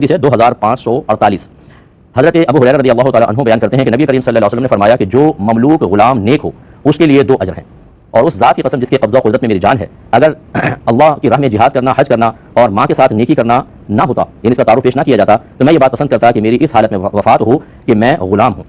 حدیث ہے 2548۔ حضرت ابو ہریرہ رضی اللہ تعالیٰ عنہ بیان کرتے ہیں کہ نبی کریم صلی اللہ علیہ وسلم نے فرمایا کہ جو مملوک غلام نیک ہو اس کے لیے 2 اجر ہیں، اور اس ذات کی قسم جس کے قبضہ و قدرت میں میری جان ہے، اگر اللہ کی راہ میں جہاد کرنا، حج کرنا اور ماں کے ساتھ نیکی کرنا نہ ہوتا، یعنی اس کا تعارف پیش نہ کیا جاتا، تو میں یہ بات پسند کرتا کہ میری اس حالت میں وفات ہو کہ میں غلام ہوں۔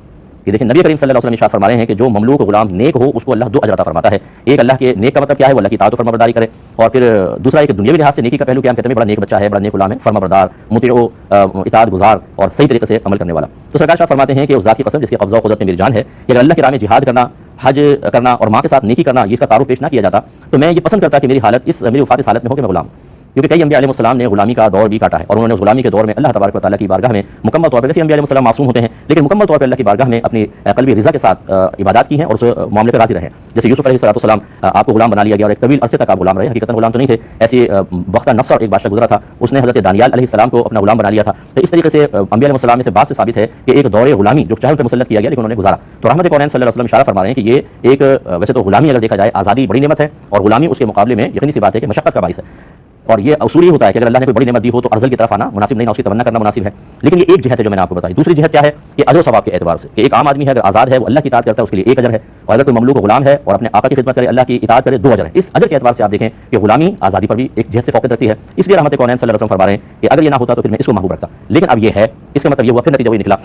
یہ دیکھیں نبی کریم صلی اللہ علیہ وسلم ارشاد فرما رہے ہیں کہ جو مملوک غلام نیک ہو اس کو اللہ 2 اجر عطا فرماتا ہے۔ ایک اللہ کے نیک کا مطلب کیا ہے؟ وہ اللہ کی اطاعت و فرمانبرداری کرے، اور پھر دوسرا ایک دنیاوی لحاظ سے نیکی کا پہلو کیا ہم کہتے ہیں بڑا نیک بچہ ہے، بڑا نیک غلام ہے، فرمانبردار، مطیع و اطاعت گزار اور صحیح طریقے سے عمل کرنے والا۔ تو سرکار شاہ فرماتے ہیں کہ اس ذات کی قسم جس کے قبضہ و قدرت میں میری جان ہے کہ اگر اللہ کی راہ میں جہاد کرنا، حج کرنا اور ماں کے ساتھ نیکی کرنا، یہ اس کا تعارف پیش نہ کیا جاتا، تو میں یہ پسند کرتا کہ میری حالت میری وفات اس حالت میں ہو کہ میں غلام ہوں۔ کیونکہ کئی انبیاء علیہ السلام نے غلامی کا دور بھی کاٹا ہے، اور انہوں نے اس غلامی کے دور میں اللہ تبارک و تعالیٰ کی بارگاہ میں مکمل طور پر، جیسے انبیاء علیہ السلام معصوم ہوتے ہیں لیکن مکمل طور پر اللہ کی بارگاہ میں اپنی قلبی رضا کے ساتھ عبادات کی ہیں اور اس معاملے پہ راضی رہے ہیں۔ جیسے یوسف علیہ السلام آپ کو غلام بنا لیا گیا اور ایک طویل عرصے تک آپ غلام رہے، حقیقتاً غلام تو نہیں تھے، ایسی وقت نصر ایک بادشاہ گزرا تھا، اس نے حضرت دانیال علیہ السلام کو اپنا غلام بنا لیا تھا۔ تو اس طریقے سے انبیاء علیہ السلام میں سے بات سے ثابت ہے کہ ایک دور غلامی جو چاہے ان پہ مسلط کیا گیا لیکن انہوں نے گزارا۔ تو رحمت کونین صلی اللہ علیہ وسلم اشارہ فرما رہے ہیں کہ یہ ایک ویسے تو غلامی اگر دیکھا جائے آزادی بڑی نعمت ہے، اور غلامی اس کے مقابلے میں یقینی سی بات ہے کہ مشقت کا باعث ہے، اور یہ اصول یہ ہوتا ہے کہ اگر اللہ نے کوئی بڑی نعمت دی ہو تو ارذل کی طرف آنا مناسب نہیں، نہ اس کی تمنا کرنا مناسب ہے۔ لیکن یہ ایک جہت ہے جو میں نے آپ کو بتائی۔ دوسری جہت کیا ہے کہ اجر و ثواب کے اعتبار سے، کہ ایک عام آدمی ہے اگر آزاد ہے، وہ اللہ کی اطاعت کرتا ہے، اس کے لیے 1 اجر ہے، اور اگر کوئی مملوک غلام ہے اور اپنے آقا کی خدمت کرے، اللہ کی اطاعت کرے، 2 اجر ہے۔ اس اجر کے اعتبار سے آپ دیکھیں کہ غلامی آزادی پر بھی ایک جہت سے فوقیت رکھتی ہے، اس لیے رحمت کونین صلی اللہ علیہ وسلم فرما رہے ہیں کہ اگر یہ نہ ہوتا تو پھر میں اس کو محبوب رکھتا۔ لیکن اب یہ ہے، اس کا مطلب یہ ہوا، پھر نتیجہ وہی نکلا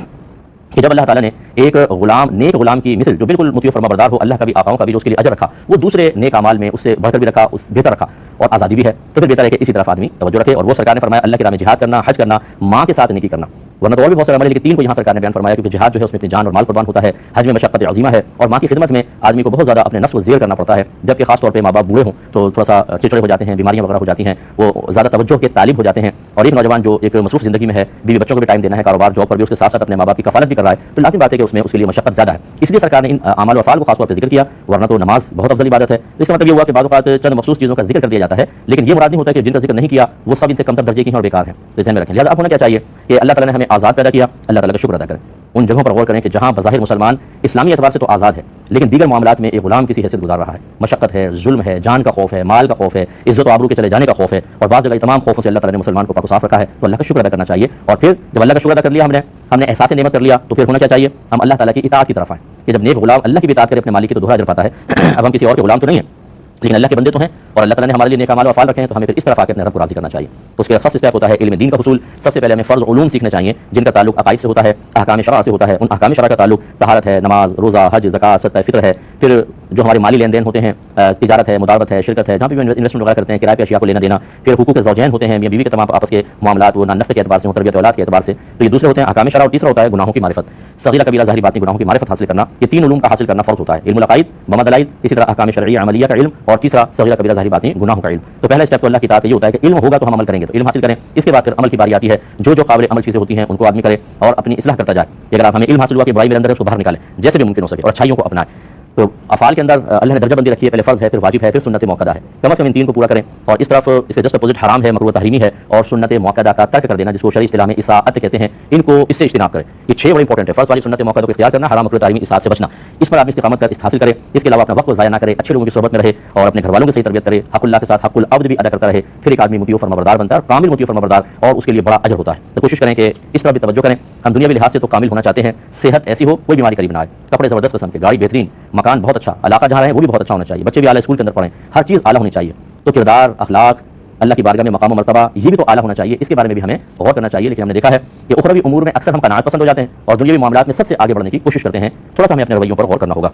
کہ جب اللہ تعالیٰ نے ایک غلام، نیک غلام کی مثل جو بالکل مطیع و فرمانبردار ہو، اللہ کا بھی آقاؤں کا بھی، جو اس کے لیے اجر رکھا، وہ دوسرے نیک اعمال میں اس سے بڑھ کر بھی رکھا، بہتر رکھا، اور آزادی بھی ہے، تو پھر بہتر ہے کہ اسی طرف آدمی توجہ رکھے۔ اور وہ سرکار نے فرمایا اللہ کی راہ میں جہاد کرنا، حج کرنا، ماں کے ساتھ نیکی کرنا، ورنہ تو اور بھی بہت سارے عمل ہیں لیکن 3 کو یہاں سرکار نے بیان فرمایا، کیونکہ جہاد جو ہے اس میں اپنی جان اور مال قربان ہوتا ہے، حج میں مشقت عظیمہ ہے، اور ماں کی خدمت میں آدمی کو بہت زیادہ اپنے نفس کو زیر کرنا پڑتا ہے، جبکہ خاص طور پہ ماں باپ بوڑھے ہوں تو تھوڑا سا چڑچڑے ہو جاتے ہیں، بیماریاں وغیرہ ہو جاتی ہیں، وہ زیادہ توجہ کے طالب ہو جاتے ہیں۔ اور ایک نوجوان جو ایک مصروف زندگی میں ہے، بیوی بچوں کو بھی ٹائم دینا ہے، کاروبار جاب پر بھی، اس کے ساتھ ساتھ اپنے ماں باپ کی کفالت بھی کر رہا ہے، تو لازم بات ہے کہ اس میں اس کے لیے مشقت زیادہ ہے۔ اس لیے سرکار نے ان اعمال و افعال کو خاص طور پر ذکر کیا، ورنہ تو نماز بہت افضل عبادت ہے۔ اس کا مطلب یہ ہوا کہ بعض اوقات چند مخصوص چیزوں کا ذکر کر دیا جاتا ہے، لیکن یہ مراد نہیں ہوتا کہ جن کا ذکر نہیں کیا وہ سب ان سے کمتر درجے کی ہیں اور بیکار ہیں، تو ذہن میں رکھیں۔ لہٰذا اب ہونا کیا چاہیے کہ اللہ تعالیٰ نے ہمیں آزاد پیدا کیا، اللہ تعالیٰ کا شکر ادا کریں، ان جگہوں پر غور کریں کہ جہاں بظاہر مسلمان اسلامی اعتبار سے تو آزاد ہے لیکن دیگر معاملات میں ایک غلام کسی حیثیت گزار رہا ہے، مشقت ہے، ظلم ہے، جان کا خوف ہے، مال کا خوف ہے، عزت و آبرو کے چلے جانے کا خوف ہے، اور بعض جگہ تمام خوفوں سے اللہ تعالیٰ نے مسلمان کو پاک و صاف رکھا ہے، تو اللہ کا شکر ادا کرنا چاہیے۔ اور پھر جب اللہ کا شکر ادا کر لیا ہم نے احساس نعمت کر لیا، تو پھر ہونا کیا چاہیے؟ ہم اللہ تعالیٰ کی اطاعت کی طرف آئیں، کہ جب نیک غلام اللہ کی بھی اطاعت کرے اپنے مالک کی تو 2 اجر پاتا ہے۔ اب ہم کسی اور کے غلام تو نہیں ہیں لیکن اللہ کے بندے تو ہیں، اور اللہ تعالیٰ نے ہمارے لیے نیک اعمال و افعال رکھے ہیں، تو ہمیں پھر اس طرف آ کے اپنے رب کو راضی کرنا چاہیے۔ تو اس کے فرسٹ اسٹیپ ہوتا ہے علم دین کا حصول۔ سب سے پہلے ہمیں فرض علوم سیکھنے چاہیے جن کا تعلق عقائد سے ہوتا ہے، احکام شرع سے ہوتا ہے۔ ان احکام شرع کا تعلق طہارت ہے، نماز، روزہ، حج، زکوٰۃ، صدقہ فطر ہے، پھر جو ہمارے مالی لین دین ہوتے ہیں، تجارت ہے، مداربت ہے، شرکت ہے، جہاں بھی انویسٹمنٹ وغیرہ کرتے ہیں، کرائے پہ اشیاء کو لینا دینا، پھر حقوق زوجین ہوتے ہیں، میاں بیوی کے تمام آپس کے معاملات، وہ نفع کے اعتبار سے، تربیت اولاد کے اعتبار سے، تو یہ دوسرے ہوتے ہیں احکام شرع۔ اور تیسرا ہوتا ہے گناہوں کی معرفت، صغیرہ کبیرہ ظاہری باطنی گناہوں کی معرفت حاصل کرنا۔ یہ 3 علوم کا حاصل کرنا فرض ہوتا ہے، علم العقائد بما دلائل، اسی طرح احکام شرعیہ عملیہ کا علم، اور تیسرا صغیرہ کبیرہ ظاہری باطنی گناہوں کا علم۔ تو پہلا اسٹیپ تو اللہ کی اطاعت یہ ہوتا ہے کہ علم ہوگا تو ہم عمل کریں گے، تو علم حاصل کریں، اس کے بعد پھر عمل کی باری آتی ہے، جو قابل عمل چیزیں ہوتی ہیں ان کو آدمی کرے اور اپنی اصلاح کرتا جائے، کہ اگر آپ ہمیں علم حاصل ہوا کہ برائی میرے اندر ہے اس کو باہر نکالیں جیسے بھی ممکن ہو سکے، اور اچھائیوں کو اپنائیں۔ تو افعال کے اندر اللہ نے درجہ بندی رکھی ہے، پہلے فرض ہے، پھر واجب ہے، پھر سنت موقدہ ہے، کم از کم ان 3 کو پورا کریں۔ اور اس طرف اس کے جسٹ اپوزٹ حرام ہے، مکروہ تحریمی ہے، اور سنت موقدہ کا ترک کر دینا جس کو شرعی اصطلاح میں اصاعت کہتے ہیں، ان کو اس سے اجتناب کریں۔ یہ 6 بڑے انپورٹنٹ ہے، فرض والی سنت موقدہ کو اختیار کرنا، حرام مکروہ تحریمی اصاعت سے بچنا، اس پر آدمی استقامت کر حاصل کرے۔ اس کے علاوہ اپنا وقت کو ضائع نہ کرے، اچھے لوگوں کی صحبت میں رہے اور اپنے گھر والوں کی صحیح تربیت کرے، حق اللہ کے ساتھ حق العبد بھی ادا کرتا رہے، پھر ایک آدمی مطیع و فرمانبردار بنتا ہے، اور کامل مطیع و فرمانبردار، اور اس کے لیے بڑا اجر ہوتا ہے۔ تو کوشش کریں کہ اس طرح بھی توجہ کریں۔ ہم دنیاوی لحاظ سے تو کامل ہونا چاہتے ہیں، صحت ایسی ہو کوئی بیماری قریب نہ آئے، کپڑے زبردست قسم کے، گاڑی بہترین، مکان بہت اچھا، علاقہ جہاں رہیں وہ بھی بہت اچھا ہونا چاہیے، بچے بھی اعلیٰ اسکول کے اندر پڑھیں، ہر چیز اعلیٰ ہونی چاہیے۔ تو کردار، اخلاق، اللہ کی بارگاہ میں مقام و مرتبہ یہ بھی تو اعلیٰ ہونا چاہیے، اس کے بارے میں بھی ہمیں غور کرنا چاہیے۔ لیکن ہم نے دیکھا ہے کہ اخروی امور میں اکثر ہم قناعت پسند ہو جاتے ہیں اور دنیاوی معاملات میں سب سے آگے بڑھنے کی کوشش کرتے ہیں، تھوڑا سا ہمیں اپنے رویوں پر غور کرنا ہوگا۔